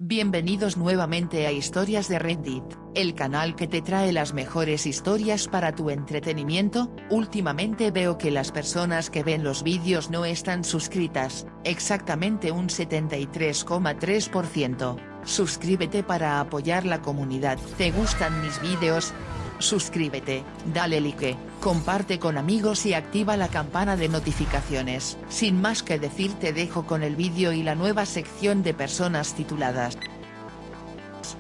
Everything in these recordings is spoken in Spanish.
Bienvenidos nuevamente a Historias de Reddit, el canal que te trae las mejores historias para tu entretenimiento. Últimamente veo que las personas que ven los vídeos no están suscritas, exactamente un 73,3%. Suscríbete para apoyar la comunidad. ¿Te gustan mis vídeos? Suscríbete, dale like, comparte con amigos y activa la campana de notificaciones. Sin más que decir, te dejo con el vídeo y la nueva sección de personas tituladas.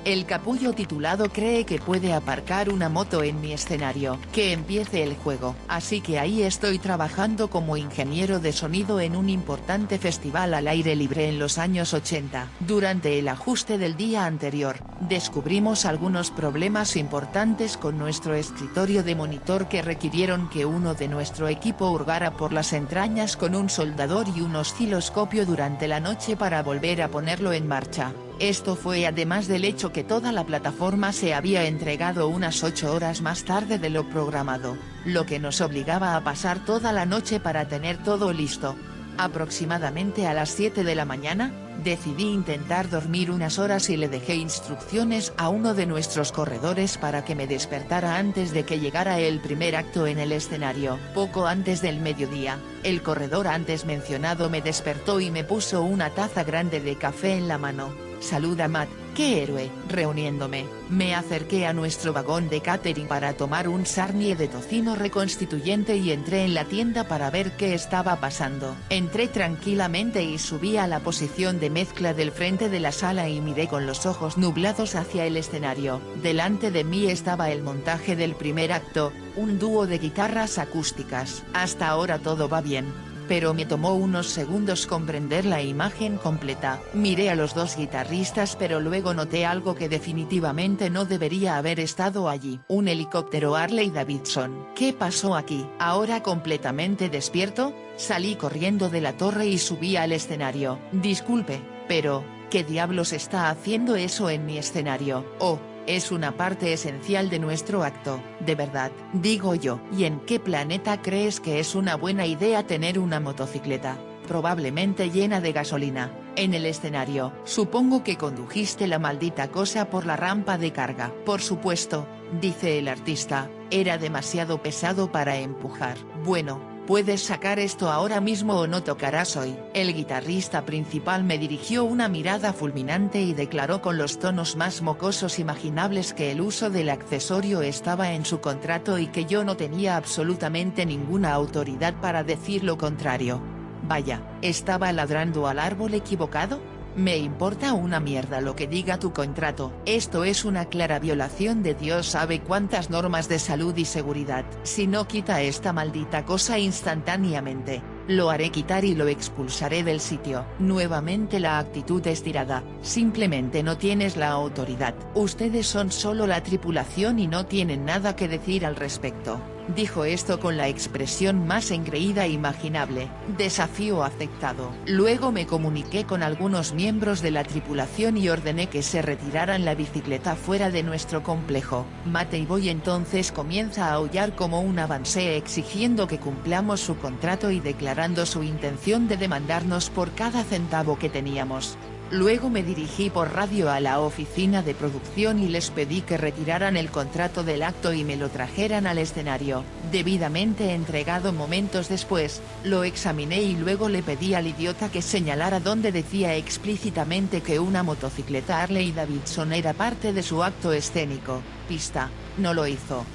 El capullo titulado cree que puede aparcar una moto en mi escenario. Que empiece el juego. Así que ahí estoy trabajando como ingeniero de sonido en un importante festival al aire libre en los años 80. Durante el ajuste del día anterior, descubrimos algunos problemas importantes con nuestro escritorio de monitor que requirieron que uno de nuestro equipo hurgara por las entrañas con un soldador y un osciloscopio durante la noche para volver a ponerlo en marcha. Esto fue además del hecho que toda la plataforma se había entregado unas 8 horas más tarde de lo programado, lo que nos obligaba a pasar toda la noche para tener todo listo. Aproximadamente a las 7 de la mañana, decidí intentar dormir unas horas y le dejé instrucciones a uno de nuestros corredores para que me despertara antes de que llegara el primer acto en el escenario. Poco antes del mediodía, el corredor antes mencionado me despertó y me puso una taza grande de café en la mano. Saluda Matt, qué héroe. Reuniéndome, me acerqué a nuestro vagón de catering para tomar un sarnie de tocino reconstituyente y entré en la tienda para ver qué estaba pasando. Entré tranquilamente y subí a la posición de mezcla del frente de la sala y miré con los ojos nublados hacia el escenario. Delante de mí estaba el montaje del primer acto, un dúo de guitarras acústicas. Hasta ahora todo va bien, pero me tomó unos segundos comprender la imagen completa. Miré a los dos guitarristas, pero luego noté algo que definitivamente no debería haber estado allí. Un helicóptero Harley Davidson. ¿Qué pasó aquí? Ahora completamente despierto, salí corriendo de la torre y subí al escenario. Disculpe, pero, ¿qué diablos está haciendo eso en mi escenario? Oh, es una parte esencial de nuestro acto, de verdad, digo yo. ¿Y en qué planeta crees que es una buena idea tener una motocicleta, probablemente llena de gasolina, en el escenario? Supongo que condujiste la maldita cosa por la rampa de carga. Por supuesto, dice el artista, era demasiado pesado para empujar. Bueno, puedes sacar esto ahora mismo o no tocarás hoy. El guitarrista principal me dirigió una mirada fulminante y declaró con los tonos más mocosos imaginables que el uso del accesorio estaba en su contrato y que yo no tenía absolutamente ninguna autoridad para decir lo contrario. Vaya, ¿estaba ladrando al árbol equivocado? Me importa una mierda lo que diga tu contrato. Esto es una clara violación de Dios sabe cuántas normas de salud y seguridad. Si no quita esta maldita cosa instantáneamente, lo haré quitar y lo expulsaré del sitio. Nuevamente la actitud estirada. Simplemente no tienes la autoridad. Ustedes son solo la tripulación y no tienen nada que decir al respecto. Dijo esto con la expresión más engreída imaginable. Desafío aceptado. Luego me comuniqué con algunos miembros de la tripulación y ordené que se retiraran la bicicleta fuera de nuestro complejo. Matey Boy entonces comienza a aullar como un avance exigiendo que cumplamos su contrato y declarando su intención de demandarnos por cada centavo que teníamos. Luego me dirigí por radio a la oficina de producción y les pedí que retiraran el contrato del acto y me lo trajeran al escenario. Debidamente entregado momentos después, lo examiné y luego le pedí al idiota que señalara donde decía explícitamente que una motocicleta Harley Davidson era parte de su acto escénico. Pista, no lo hizo.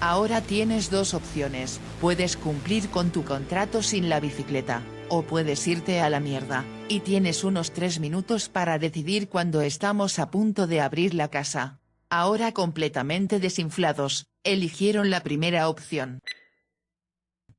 Ahora tienes dos opciones, puedes cumplir con tu contrato sin la bicicleta, o puedes irte a la mierda, y tienes unos 3 minutos para decidir cuando estamos a punto de abrir la casa. Ahora completamente desinflados, eligieron la primera opción.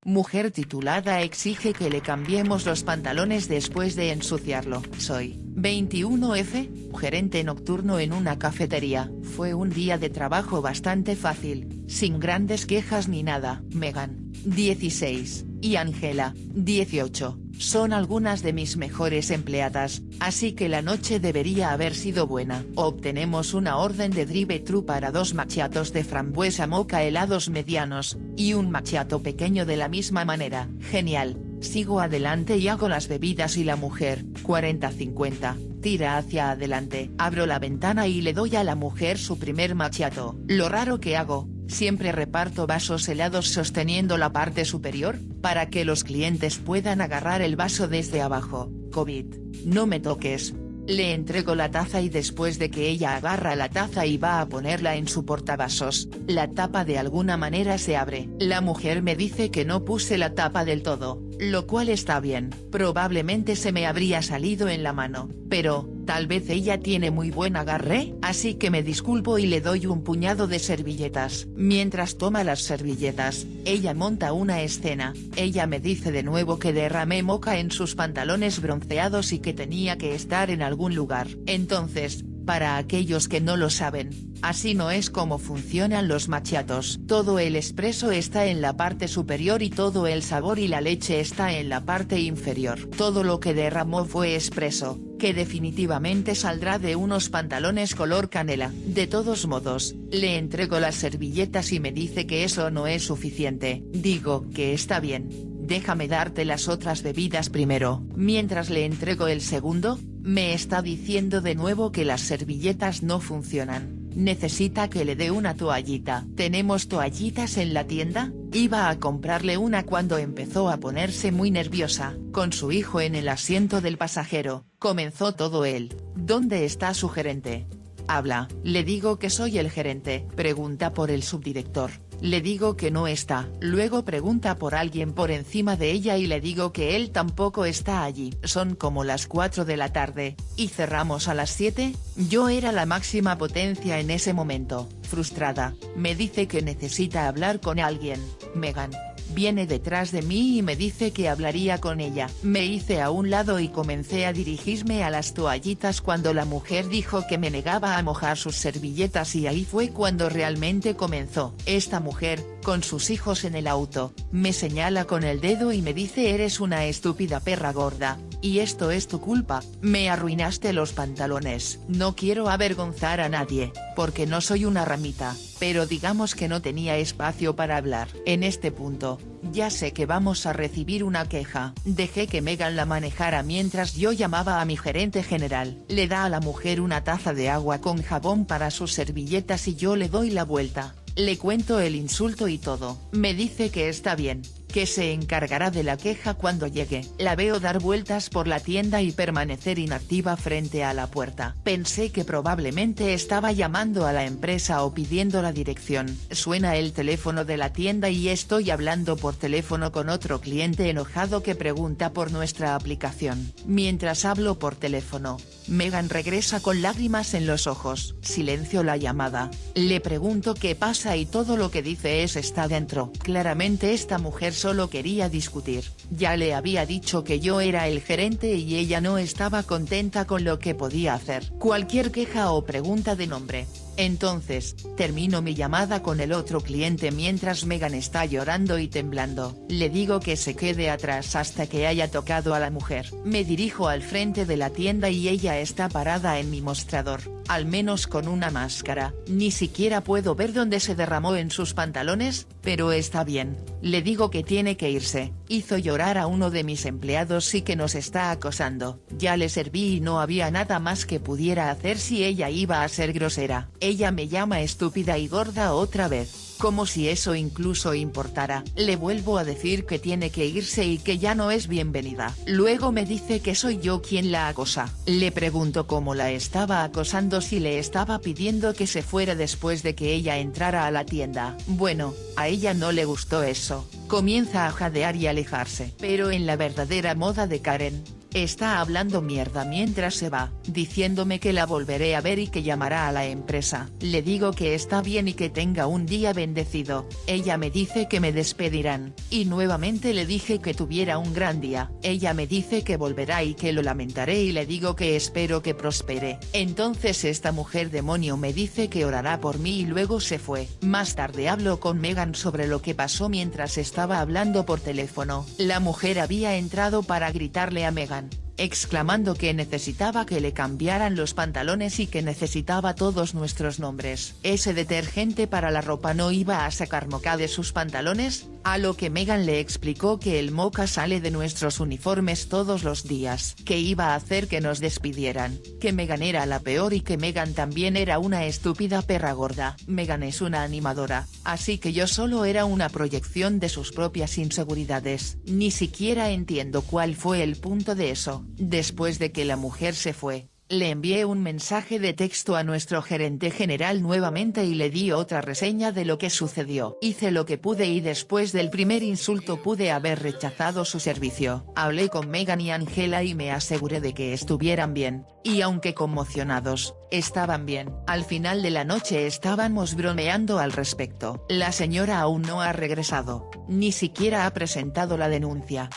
Mujer titulada exige que le cambiemos los pantalones después de ensuciarlo. Soy 21F, gerente nocturno en una cafetería. Fue un día de trabajo bastante fácil, sin grandes quejas ni nada. Megan, 16, y Angela, 18, son algunas de mis mejores empleadas, así que la noche debería haber sido buena. Obtenemos una orden de drive-thru para 2 macchiatos de frambuesa mocha helados medianos, y un macchiato pequeño de la misma manera. Genial. Sigo adelante y hago las bebidas y la mujer, 40-50, tira hacia adelante. Abro la ventana y le doy a la mujer su primer macchiato. Lo raro que hago, siempre reparto vasos helados sosteniendo la parte superior, para que los clientes puedan agarrar el vaso desde abajo. COVID, no me toques. Le entrego la taza y después de que ella agarra la taza y va a ponerla en su portavasos, la tapa de alguna manera se abre. La mujer me dice que no puse la tapa del todo, lo cual está bien, probablemente se me habría salido en la mano, pero, tal vez ella tiene muy buen agarre, así que me disculpo y le doy un puñado de servilletas. Mientras toma las servilletas, ella monta una escena. Ella me dice de nuevo que derramé moca en sus pantalones bronceados y que tenía que estar en algún lugar. Entonces, para aquellos que no lo saben, así no es como funcionan los macchiatos. Todo el espresso está en la parte superior y todo el sabor y la leche está en la parte inferior. Todo lo que derramó fue espresso, que definitivamente saldrá de unos pantalones color canela. De todos modos, le entrego las servilletas y me dice que eso no es suficiente. Digo que está bien, déjame darte las otras bebidas primero. Mientras le entrego el segundo, me está diciendo de nuevo que las servilletas no funcionan. Necesita que le dé una toallita. ¿Tenemos toallitas en la tienda? Iba a comprarle una cuando empezó a ponerse muy nerviosa. Con su hijo en el asiento del pasajero, comenzó todo él. ¿Dónde está su gerente? Habla. Le digo que soy el gerente. Pregunta por el subdirector. Le digo que no está. Luego pregunta por alguien por encima de ella y le digo que él tampoco está allí. Son como las 4 de la tarde, y cerramos a las 7. Yo era la máxima potencia en ese momento. Frustrada, me dice que necesita hablar con alguien. Megan viene detrás de mí y me dice que hablaría con ella. Me hice a un lado y comencé a dirigirme a las toallitas cuando la mujer dijo que me negaba a mojar sus servilletas y ahí fue cuando realmente comenzó. Esta mujer, con sus hijos en el auto, me señala con el dedo y me dice eres una estúpida perra gorda, y esto es tu culpa, me arruinaste los pantalones. No quiero avergonzar a nadie, porque no soy una ramita, pero digamos que no tenía espacio para hablar. En este punto, ya sé que vamos a recibir una queja. Dejé que Megan la manejara mientras yo llamaba a mi gerente general. Le da a la mujer una taza de agua con jabón para sus servilletas y yo le doy la vuelta. Le cuento el insulto y todo. Me dice que está bien, que se encargará de la queja cuando llegue. La veo dar vueltas por la tienda y permanecer inactiva frente a la puerta. Pensé que probablemente estaba llamando a la empresa o pidiendo la dirección. Suena el teléfono de la tienda y estoy hablando por teléfono con otro cliente enojado que pregunta por nuestra aplicación. Mientras hablo por teléfono, Megan regresa con lágrimas en los ojos. Silencio la llamada. Le pregunto qué pasa y todo lo que dice es está dentro. Claramente esta mujer solo quería discutir. Ya le había dicho que yo era el gerente y ella no estaba contenta con lo que podía hacer. Cualquier queja o pregunta de nombre. Entonces, termino mi llamada con el otro cliente mientras Megan está llorando y temblando. Le digo que se quede atrás hasta que haya tocado a la mujer. Me dirijo al frente de la tienda y ella está parada en mi mostrador, al menos con una máscara. Ni siquiera puedo ver dónde se derramó en sus pantalones, pero está bien. Le digo que tiene que irse. Hizo llorar a uno de mis empleados y que nos está acosando. Ya le serví y no había nada más que pudiera hacer si ella iba a ser grosera. Ella me llama estúpida y gorda otra vez, como si eso incluso importara. Le vuelvo a decir que tiene que irse y que ya no es bienvenida. Luego me dice que soy yo quien la acosa. Le pregunto cómo la estaba acosando, si le estaba pidiendo que se fuera después de que ella entrara a la tienda. Bueno, a ella no le gustó eso. Comienza a jadear y alejarse. Pero en la verdadera moda de Karen, está hablando mierda mientras se va, diciéndome que la volveré a ver y que llamará a la empresa. Le digo que está bien y que tenga un día bendecido. Ella me dice que me despedirán, y nuevamente le dije que tuviera un gran día. Ella me dice que volverá y que lo lamentaré y le digo que espero que prospere. Entonces esta mujer demonio me dice que orará por mí y luego se fue. Más tarde hablo con Megan sobre lo que pasó mientras estaba hablando por teléfono. La mujer había entrado para gritarle a Megan, exclamando que necesitaba que le cambiaran los pantalones y que necesitaba todos nuestros nombres. ¿Ese detergente para la ropa no iba a sacar moca de sus pantalones? A lo que Meghan le explicó que el moca sale de nuestros uniformes todos los días, que iba a hacer que nos despidieran, que Meghan era la peor y que Meghan también era una estúpida perra gorda. Meghan es una animadora, así que yo solo era una proyección de sus propias inseguridades. Ni siquiera entiendo cuál fue el punto de eso. Después de que la mujer se fue, le envié un mensaje de texto a nuestro gerente general nuevamente y le di otra reseña de lo que sucedió. Hice lo que pude y después del primer insulto pude haber rechazado su servicio. Hablé con Meghan y Angela y me aseguré de que estuvieran bien, y aunque conmocionados, estaban bien. Al final de la noche estábamos bromeando al respecto. La señora aún no ha regresado, ni siquiera ha presentado la denuncia.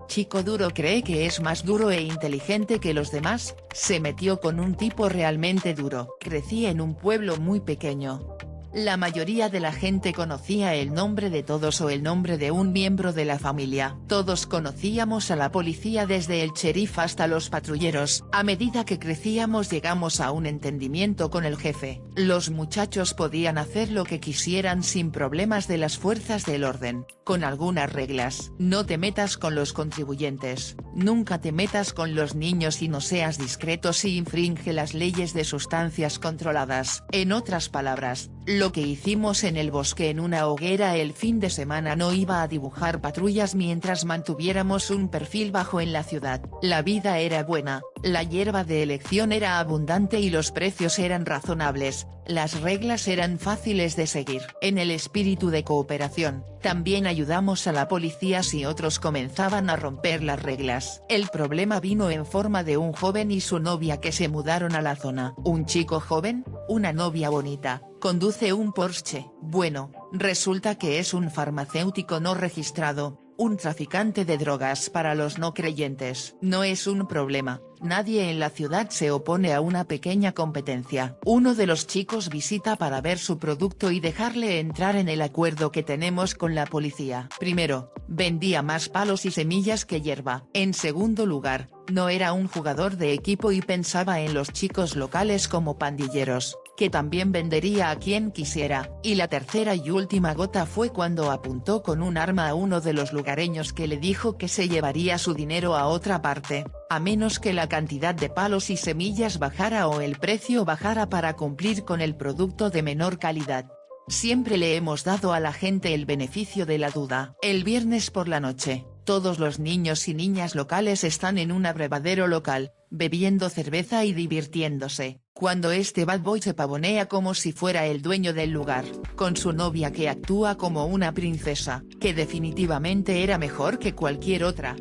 Chico duro cree que es más duro e inteligente que los demás, se metió con un tipo realmente duro. Crecí en un pueblo muy pequeño. La mayoría de la gente conocía el nombre de todos o el nombre de un miembro de la familia. Todos conocíamos a la policía desde el sheriff hasta los patrulleros. A medida que crecíamos llegamos a un entendimiento con el jefe. Los muchachos podían hacer lo que quisieran sin problemas de las fuerzas del orden, con algunas reglas. No te metas con los contribuyentes, nunca te metas con los niños y no seas discreto si infringe las leyes de sustancias controladas. En otras palabras, lo que hicimos en el bosque en una hoguera el fin de semana no iba a dibujar patrullas mientras mantuviéramos un perfil bajo en la ciudad. La vida era buena, la hierba de elección era abundante y los precios eran razonables, las reglas eran fáciles de seguir. En el espíritu de cooperación, también ayudamos a la policía si otros comenzaban a romper las reglas. El problema vino en forma de un joven y su novia que se mudaron a la zona. Un chico joven, una novia bonita, conduce un Porsche. Bueno, resulta que es un farmacéutico no registrado, un traficante de drogas para los no creyentes. No es un problema, nadie en la ciudad se opone a una pequeña competencia. Uno de los chicos visita para ver su producto y dejarle entrar en el acuerdo que tenemos con la policía. Primero, vendía más palos y semillas que hierba. En segundo lugar, no era un jugador de equipo y pensaba en los chicos locales como pandilleros, que también vendería a quien quisiera. Y la tercera y última gota fue cuando apuntó con un arma a uno de los lugareños que le dijo que se llevaría su dinero a otra parte, a menos que la cantidad de palos y semillas bajara o el precio bajara para cumplir con el producto de menor calidad. Siempre le hemos dado a la gente el beneficio de la duda. El viernes por la noche, todos los niños y niñas locales están en un abrevadero local, bebiendo cerveza y divirtiéndose, cuando este bad boy se pavonea como si fuera el dueño del lugar, con su novia que actúa como una princesa, que definitivamente era mejor que cualquier otra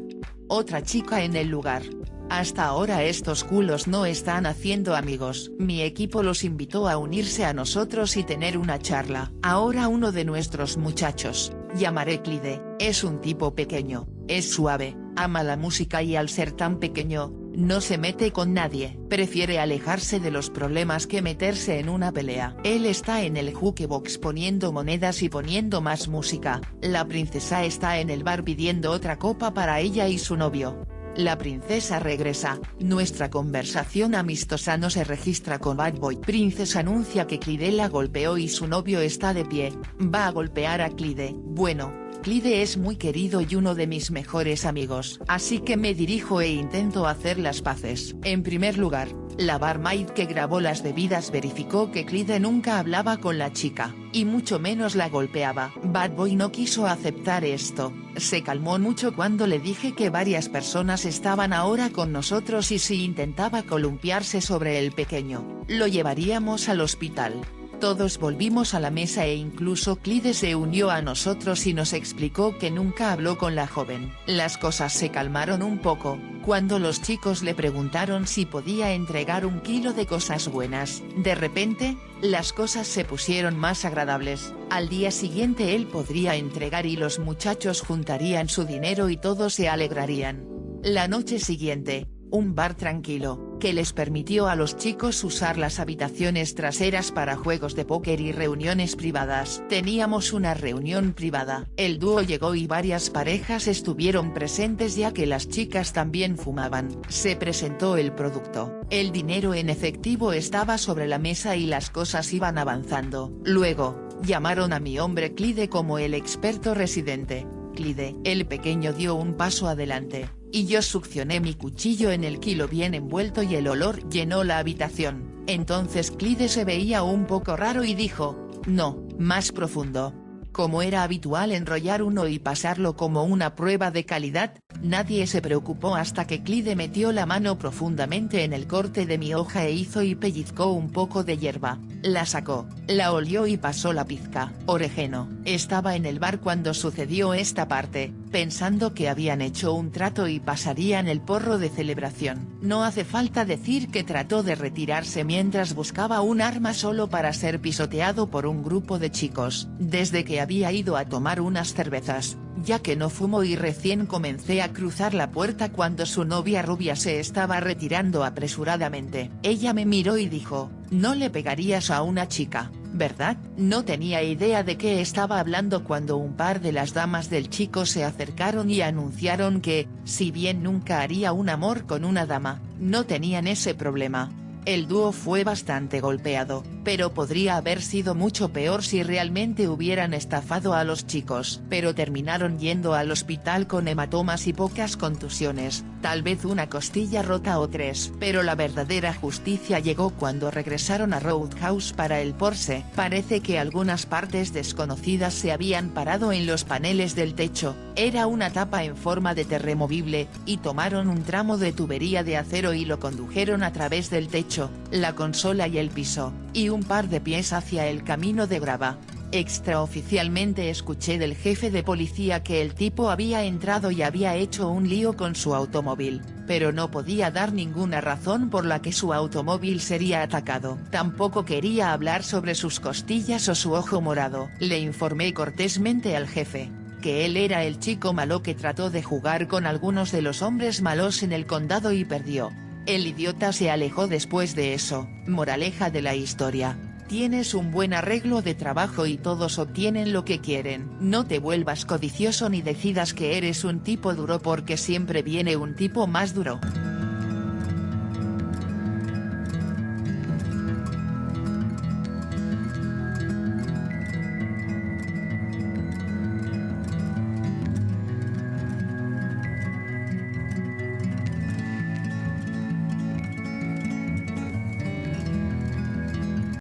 chica en el lugar. Hasta ahora estos culos no están haciendo amigos. Mi equipo los invitó a unirse a nosotros y tener una charla. Ahora uno de nuestros muchachos, llamaré Clyde, es un tipo pequeño, es suave, ama la música y al ser tan pequeño, no se mete con nadie. Prefiere alejarse de los problemas que meterse en una pelea. Él está en el jukebox poniendo monedas y poniendo más música. La princesa está en el bar pidiendo otra copa para ella y su novio. La princesa regresa, nuestra conversación amistosa no se registra con Bad Boy. Princesa anuncia que Clyde la golpeó y su novio está de pie, va a golpear a Clyde. Bueno, Clyde es muy querido y uno de mis mejores amigos, así que me dirijo e intento hacer las paces. En primer lugar, la barmaid que grabó las bebidas verificó que Clyde nunca hablaba con la chica, y mucho menos la golpeaba. Bad Boy no quiso aceptar esto, se calmó mucho cuando le dije que varias personas estaban ahora con nosotros y si intentaba columpiarse sobre el pequeño, lo llevaríamos al hospital. Todos volvimos a la mesa e incluso Clyde se unió a nosotros y nos explicó que nunca habló con la joven. Las cosas se calmaron un poco, cuando los chicos le preguntaron si podía entregar 1 kilo de cosas buenas. De repente, las cosas se pusieron más agradables. Al día siguiente él podría entregar y los muchachos juntarían su dinero y todos se alegrarían. La noche siguiente, un bar tranquilo, que les permitió a los chicos usar las habitaciones traseras para juegos de póker y reuniones privadas. Teníamos una reunión privada. El dúo llegó y varias parejas estuvieron presentes ya que las chicas también fumaban. Se presentó el producto. El dinero en efectivo estaba sobre la mesa y las cosas iban avanzando. Luego, llamaron a mi hombre Clyde como el experto residente. Clyde, el pequeño, dio un paso adelante, y yo succioné mi cuchillo en el kilo bien envuelto y el olor llenó la habitación. Entonces Clyde se veía un poco raro y dijo, no, más profundo. Como era habitual enrollar uno y pasarlo como una prueba de calidad, nadie se preocupó hasta que Clyde metió la mano profundamente en el corte de mi hoja e hizo y pellizcó un poco de hierba, la sacó, la olió y pasó la pizca. Orégano. Estaba en el bar cuando sucedió esta parte, pensando que habían hecho un trato y pasarían el porro de celebración. No hace falta decir que trató de retirarse mientras buscaba un arma solo para ser pisoteado por un grupo de chicos. Desde que había ido a tomar unas cervezas, ya que no fumo y recién comencé a cruzar la puerta cuando su novia rubia se estaba retirando apresuradamente. Ella me miró y dijo, no le pegarías a una chica, ¿verdad? No tenía idea de qué estaba hablando cuando un par de las damas del chico se acercaron y anunciaron que, si bien nunca haría un amor con una dama, no tenían ese problema. El dúo fue bastante golpeado, pero podría haber sido mucho peor si realmente hubieran estafado a los chicos. Pero terminaron yendo al hospital con hematomas y pocas contusiones, tal vez una costilla rota o 3. Pero la verdadera justicia llegó cuando regresaron a Roadhouse para el Porsche. Parece que algunas partes desconocidas se habían parado en los paneles del techo, era una tapa en forma de T removible, y tomaron un tramo de tubería de acero y lo condujeron a través del techo, la consola y el piso, y un par de pies hacia el camino de grava. Extraoficialmente escuché del jefe de policía que el tipo había entrado y había hecho un lío con su automóvil, pero no podía dar ninguna razón por la que su automóvil sería atacado. Tampoco quería hablar sobre sus costillas o su ojo morado. Le informé cortésmente al jefe que él era el chico malo que trató de jugar con algunos de los hombres malos en el condado y perdió. El idiota se alejó después de eso. Moraleja de la historia: tienes un buen arreglo de trabajo y todos obtienen lo que quieren. No te vuelvas codicioso ni decidas que eres un tipo duro porque siempre viene un tipo más duro.